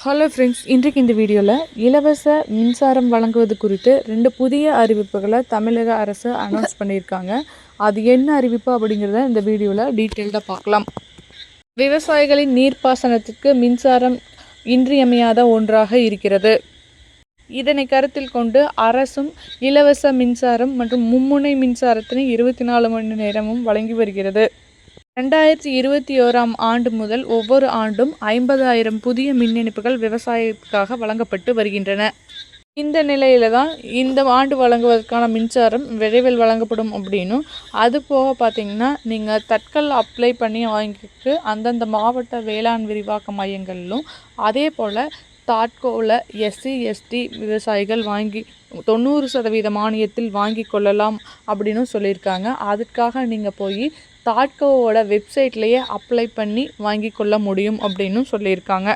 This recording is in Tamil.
ஹலோ ஃப்ரெண்ட்ஸ், இன்றைக்கு இந்த வீடியோவில் இலவச மின்சாரம் வழங்குவது குறித்து 2 புதிய அறிவிப்புகளை தமிழக அரசு அனௌன்ஸ் பண்ணியிருக்காங்க. அது என்ன அறிவிப்பு அப்படிங்கிறத இந்த வீடியோவில் டீட்டெயில்டாக பார்க்கலாம். விவசாயிகளின் நீர்ப்பாசனத்திற்கு மின்சாரம் இன்றியமையாத ஒன்றாக இருக்கிறது. இதனை கருத்தில் கொண்டு அரசும் இலவச மின்சாரம் மற்றும் மும்முனை மின்சாரத்தினை 24 மணி நேரமும் வழங்கி வருகிறது. 2021ஆம் ஆண்டு முதல் ஒவ்வொரு ஆண்டும் 50,000 புதிய மின் இணைப்புகள் விவசாயத்துக்காக வழங்கப்பட்டு வருகின்றன. இந்த நிலையில தான் இந்த ஆண்டு வழங்குவதற்கான மின்சாரம் விரைவில் வழங்கப்படும் அப்படின்னும், அது போக பார்த்திங்கன்னா நீங்கள் தட்கல் அப்ளை பண்ணி வாங்கிக்கு அந்தந்த மாவட்ட வேளாண் விரிவாக்க மையங்களிலும், அதே போல் தாட்கோவில் SC/ST விவசாயிகள் வாங்கி 90% மானியத்தில் வாங்கி கொள்ளலாம் அப்படின்னு சொல்லியிருக்காங்க. அதுக்காக நீங்கள் போய் தாட்கோவோட வெப்சைட்லேயே அப்ளை பண்ணி வாங்கி கொள்ள முடியும் அப்படின்னு சொல்லியிருக்காங்க.